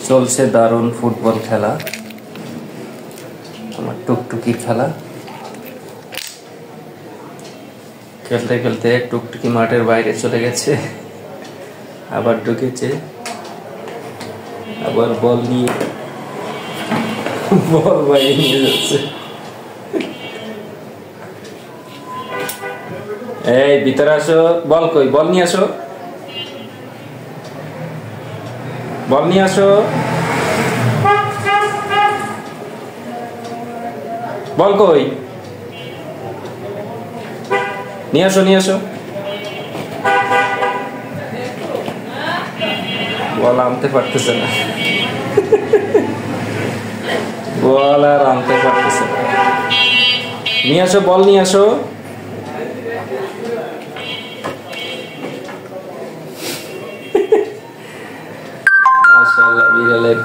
চলছে দারুণ ফুটবল খেলা, আমার টুকটুকির খেলা। খেলতে খেলতে টুকটুকি মাঠের বাইরে চলে গেছে, আবার ঢুকেছে, আবার বল নিয়ে বল বাইরে নিয়ে যাচ্ছে। এই ভিতরে আসো, বল কই? বল নিয়ে আসো, বল নিয়ে আসো, বল কই? নিয়ে আসো, নিয়ে আসো। বল আনতে পারতেছে না, বল আর আনতে পারতেছে না। নিয়ে আসো, বল নিয়ে আসো। মাশাআল্লাহ, বিড়ালের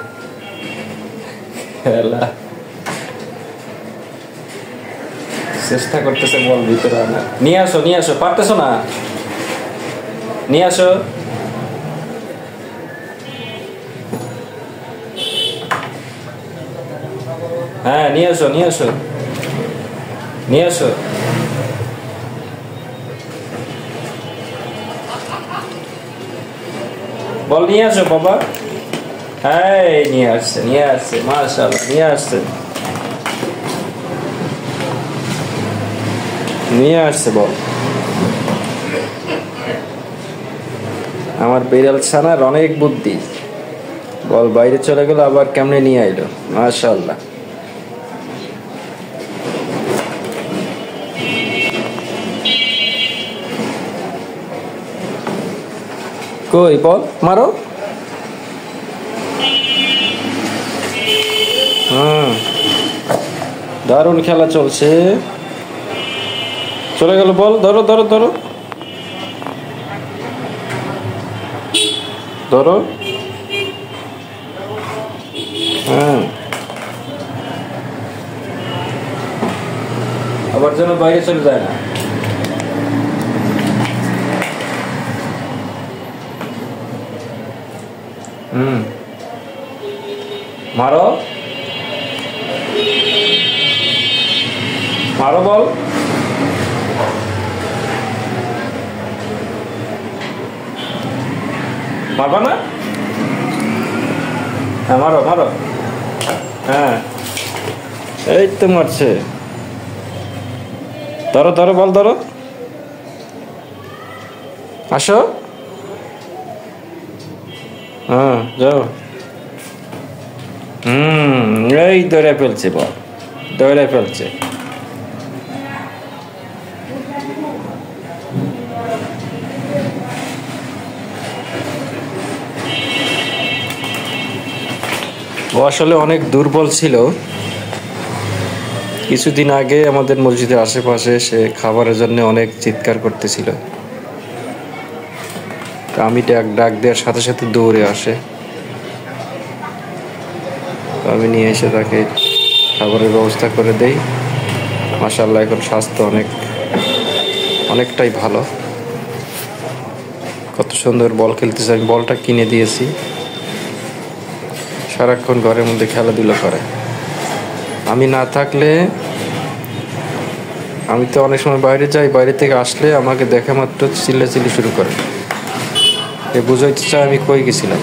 খেলা। চেষ্টা করতেছে বল ভিতরে আনার। নিয়ে আসো, নিয়ে আসো, পারতেছো না? নিয়ে আসো। হ্যাঁ, নিয়ে আসো, নিয়ে আসো, নিয়ে আসো। বল নিয়ে আসো বাবা। হ্যাঁ, নিয়ে আসছে, নিয়ে আসছে, মাশাআল্লাহ, নিয়ে আসছে, নিয়ে আসছে বল। আমার বিড়াল ছানার অনেক বুদ্ধি। বল বাইরে চলে গেল, আবার কেমনে নিয়ে আইলো, মাশাআল্লাহ। কই বল? মারো। দারুণ খেলা চলছে। চলে গেল বল। ধরো, ধরো, ধরো, ধরো। হ্যাঁ, আবার যেন বাইরে চলে যায় না। মারো, মারো বল। মারবা না? হ্যাঁ, মারো, মারো। হ্যাঁ, এই তো মারছে। ধরো, ধরো, বল ধরো। আসো। হ্যাঁ, যাও। এই ধরে ফেলছে বল, ধরে ফেলছে। ও আসলে অনেক দুর্বল ছিল। কিছুদিন আগে আমাদের মসজিদের আশেপাশে সে খাবারের জন্য অনেক চিৎকার করতেছিল। আমি ডাক দেওয়ার সাথে সাথে দৌড়ে আসে। আমি নিয়ে এসে তাকে খাবারের ব্যবস্থা করে দেই। মাশাআল্লাহ, এখন স্বাস্থ্য অনেকটাই ভালো। কত সুন্দর বল খেলতেছে। আমি বলটা কিনে দিয়েছি, সারাক্ষণ ঘরের মধ্যে খেলাধুলা করে। আমি না থাকলে, আমি তো অনেক সময় বাইরে যাই, বাইরে থেকে আসলে আমাকে দেখা মাত্র চিল্লাচিল্লি শুরু করে। এ বুঝাইতে চাই আমি কই গেছিলাম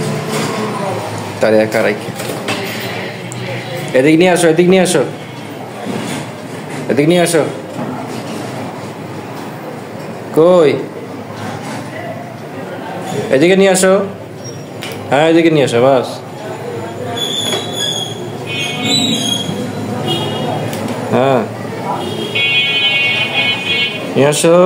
তার একা রাইখে। এদিক নিয়ে আসো, এদিক নিয়ে আসো, এদিক নিয়ে আসো। কই? এদিকে নিয়ে আসো। হ্যাঁ, এদিকে নিয়ে আসো, বাস। হ্যাঁ, নিয়ে আসো।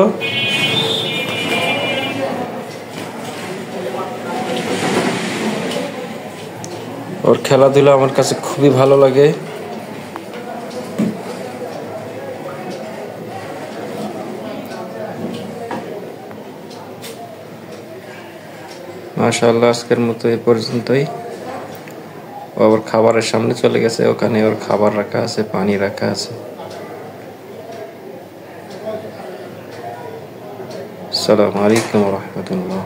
ওর খেলাধুলা আমার কাছে খুবই ভালো লাগে। মাশাআল্লাহ, আজকের মতো এই পর্যন্তই। ও আবার খাবারের সামনে চলে গেছে, ওখানে ওর খাবার রাখা আছে, পানি রাখা আছে। আসসালামু আলাইকুম ওয়া রাহমাতুল্লাহ।